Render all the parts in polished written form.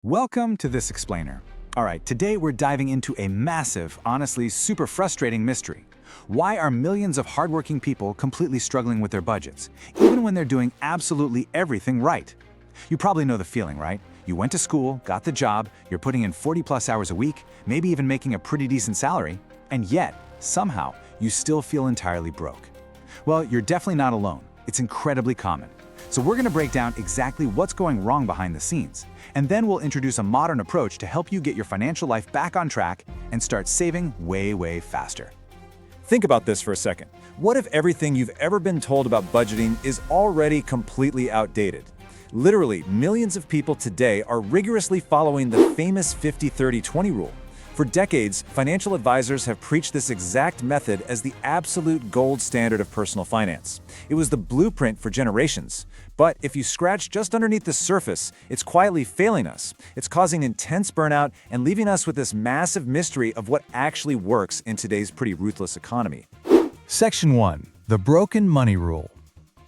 Welcome to This Explainer. All right, today we're diving into a massive, honestly super frustrating mystery. Why are millions of hardworking people completely struggling with their budgets, even when they're doing absolutely everything right? You probably know the feeling, right? You went to school, got the job, you're putting in 40+ hours a week, maybe even making a pretty decent salary, and yet, somehow, you still feel entirely broke. Well, you're definitely not alone. It's incredibly common. So we're going to break down exactly what's going wrong behind the scenes, and then we'll introduce a modern approach to help you get your financial life back on track and start saving way faster. Think about this for a second. What if everything you've ever been told about budgeting is already completely outdated? Literally, millions of people today are rigorously following the famous 50-30-20 rule. For decades, financial advisors have preached this exact method as the absolute gold standard of personal finance. It was the blueprint for generations. But if you scratch just underneath the surface, it's quietly failing us. It's causing intense burnout and leaving us with this massive mystery of what actually works in today's pretty ruthless economy. Section 1. The Broken Money Rule.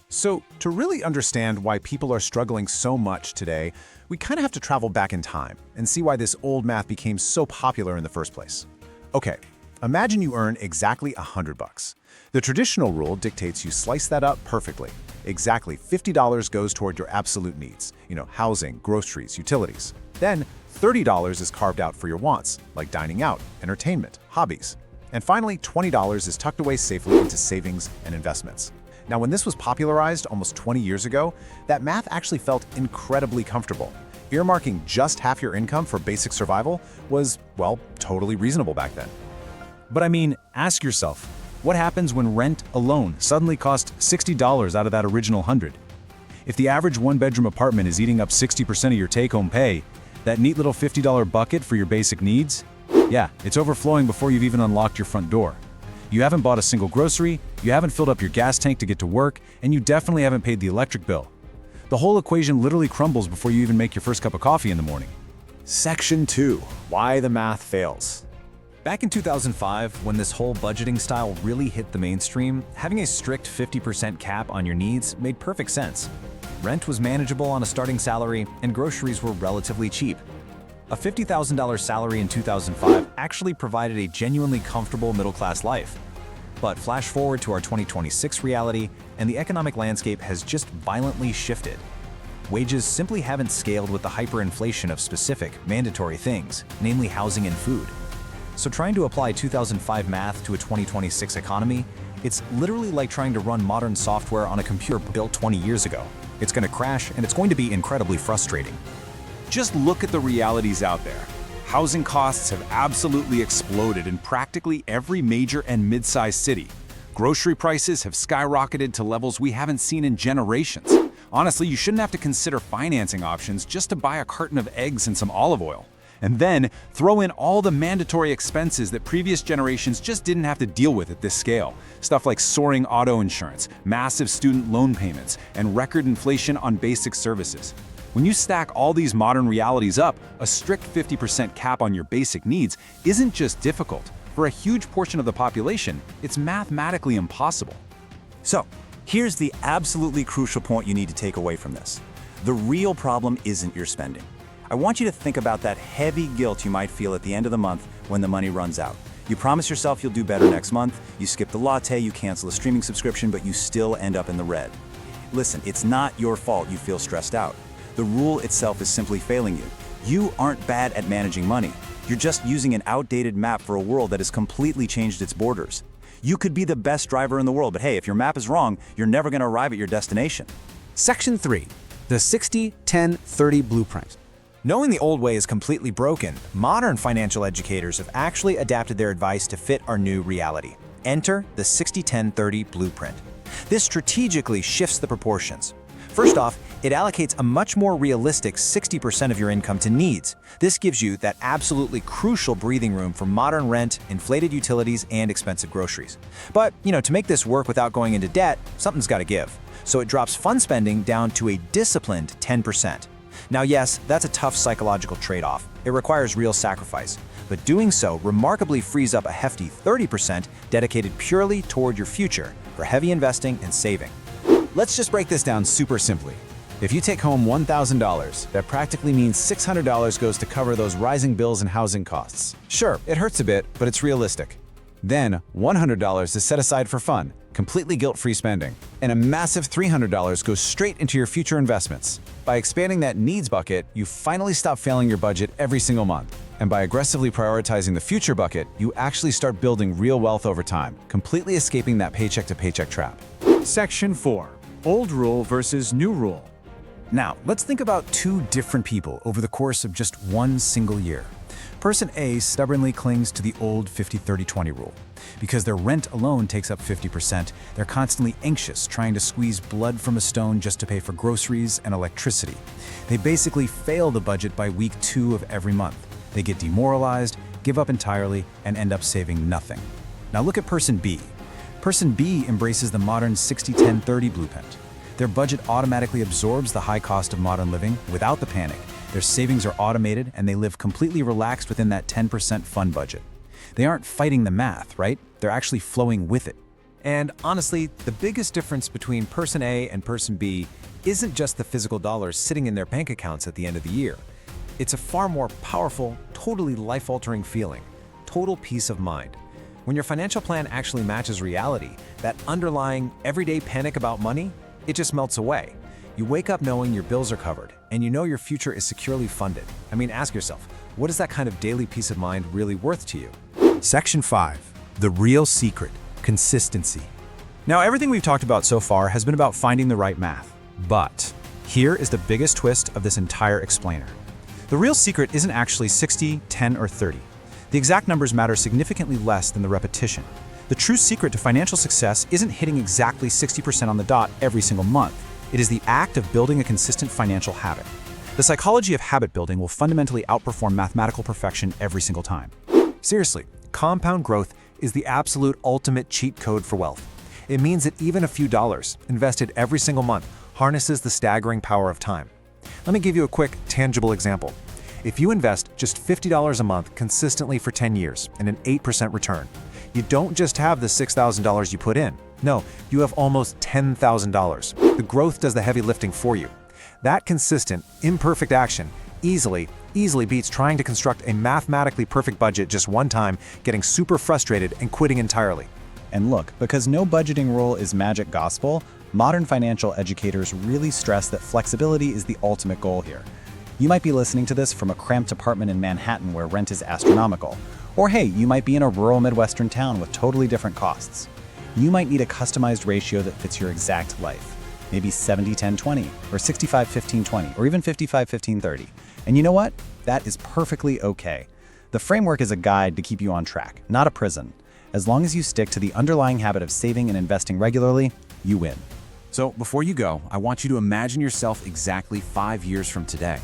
So, to really understand why people are struggling so much today, we kind of have to travel back in time and see why this old math became so popular in the first place. Okay, imagine you earn exactly $100. The traditional rule dictates you slice that up perfectly. Exactly $50 goes toward your absolute needs, housing, groceries, utilities. Then $30 is carved out for your wants, like dining out, entertainment, hobbies. And finally, $20 is tucked away safely into savings and investments. Now, when this was popularized almost 20 years ago, that math actually felt incredibly comfortable. Earmarking just half your income for basic survival was, well, totally reasonable back then. But I mean, ask yourself, what happens when rent alone suddenly costs $60 out of that original 100? If the average one-bedroom apartment is eating up 60% of your take-home pay, that neat little $50 bucket for your basic needs, yeah, it's overflowing before you've even unlocked your front door. You haven't bought a single grocery, you haven't filled up your gas tank to get to work, and you definitely haven't paid the electric bill. The whole equation literally crumbles before you even make your first cup of coffee in the morning. Section 2. Why the math fails. Back in 2005, when this whole budgeting style really hit the mainstream, having a strict 50% cap on your needs made perfect sense. Rent was manageable on a starting salary, and groceries were relatively cheap. A $50,000 salary in 2005 actually provided a genuinely comfortable middle-class life. But flash forward to our 2026 reality, and the economic landscape has just violently shifted. Wages simply haven't scaled with the hyperinflation of specific, mandatory things, namely housing and food. So trying to apply 2005 math to a 2026 economy, it's literally like trying to run modern software on a computer built 20 years ago. It's going to crash, and it's going to be incredibly frustrating. Just look at the realities out there. Housing costs have absolutely exploded in practically every major and mid-sized city. Grocery prices have skyrocketed to levels we haven't seen in generations. Honestly, you shouldn't have to consider financing options just to buy a carton of eggs and some olive oil. And then throw in all the mandatory expenses that previous generations just didn't have to deal with at this scale. Stuff like soaring auto insurance, massive student loan payments, and record inflation on basic services. When you stack all these modern realities up, a strict 50% cap on your basic needs isn't just difficult. For a huge portion of the population, it's mathematically impossible. So, here's the absolutely crucial point you need to take away from this. The real problem isn't your spending. I want you to think about that heavy guilt you might feel at the end of the month when the money runs out. You promise yourself you'll do better next month, you skip the latte, you cancel a streaming subscription, but you still end up in the red. Listen, it's not your fault you feel stressed out. The rule itself is simply failing you. You aren't bad at managing money. You're just using an outdated map for a world that has completely changed its borders. You could be the best driver in the world, but hey, if your map is wrong, you're never going to arrive at your destination. Section 3. The 60-10-30 Blueprint. Knowing the old way is completely broken, modern financial educators have actually adapted their advice to fit our new reality. Enter the 60-10-30 Blueprint. This strategically shifts the proportions. First off, it allocates a much more realistic 60% of your income to needs. This gives you that absolutely crucial breathing room for modern rent, inflated utilities, and expensive groceries. But, to make this work without going into debt, something's got to give. So it drops fun spending down to a disciplined 10%. Now yes, that's a tough psychological trade-off. It requires real sacrifice. But doing so remarkably frees up a hefty 30% dedicated purely toward your future for heavy investing and saving. Let's just break this down super simply. If you take home $1,000, that practically means $600 goes to cover those rising bills and housing costs. Sure, it hurts a bit, but it's realistic. Then, $100 is set aside for fun, completely guilt-free spending. And a massive $300 goes straight into your future investments. By expanding that needs bucket, you finally stop failing your budget every single month. And by aggressively prioritizing the future bucket, you actually start building real wealth over time, completely escaping that paycheck-to-paycheck trap. Section 4. Old rule versus new rule. Now, let's think about two different people over the course of just one single year. Person A stubbornly clings to the old 50-30-20 rule. Because their rent alone takes up 50%, they're constantly anxious, trying to squeeze blood from a stone just to pay for groceries and electricity. They basically fail the budget by week 2 of every month. They get demoralized, give up entirely, and end up saving nothing. Now look at Person B. Person B embraces the modern 60-10-30 blueprint. Their budget automatically absorbs the high cost of modern living without the panic. Their savings are automated, and they live completely relaxed within that 10% fun budget. They aren't fighting the math, right? They're actually flowing with it. And honestly, the biggest difference between Person A and Person B isn't just the physical dollars sitting in their bank accounts at the end of the year. It's a far more powerful, totally life-altering feeling, total peace of mind. When your financial plan actually matches reality, that underlying everyday panic about money, it just melts away. You wake up knowing your bills are covered, and you know your future is securely funded. I mean, ask yourself, what is that kind of daily peace of mind really worth to you? Section 5. The real secret: consistency. Now, everything we've talked about so far has been about finding the right math. But here is the biggest twist of this entire explainer. The real secret isn't actually 60, 10, or 30. The exact numbers matter significantly less than the repetition. The true secret to financial success isn't hitting exactly 60% on the dot every single month. It is the act of building a consistent financial habit. The psychology of habit building will fundamentally outperform mathematical perfection every single time. Seriously, compound growth is the absolute ultimate cheat code for wealth. It means that even a few dollars invested every single month harnesses the staggering power of time. Let me give you a quick, tangible example. If you invest just $50 a month consistently for 10 years and an 8% return, you don't just have the $6,000 you put in. No, you have almost $10,000. The growth does the heavy lifting for you. That consistent, imperfect action easily beats trying to construct a mathematically perfect budget just one time, getting super frustrated and quitting entirely. And look, because no budgeting rule is magic gospel, modern financial educators really stress that flexibility is the ultimate goal here. You might be listening to this from a cramped apartment in Manhattan where rent is astronomical. Or hey, you might be in a rural Midwestern town with totally different costs. You might need a customized ratio that fits your exact life. Maybe 70-10-20, or 65-15-20, or even 55-15-30. And you know what? That is perfectly okay. The framework is a guide to keep you on track, not a prison. As long as you stick to the underlying habit of saving and investing regularly, you win. So before you go, I want you to imagine yourself exactly 5 years from today.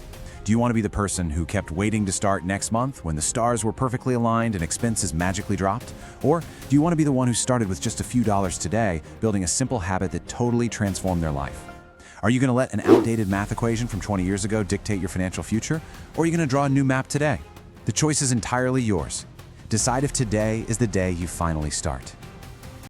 Do you want to be the person who kept waiting to start next month when the stars were perfectly aligned and expenses magically dropped? Or do you want to be the one who started with just a few dollars today, building a simple habit that totally transformed their life? Are you going to let an outdated math equation from 20 years ago dictate your financial future? Or are you going to draw a new map today? The choice is entirely yours. Decide if today is the day you finally start.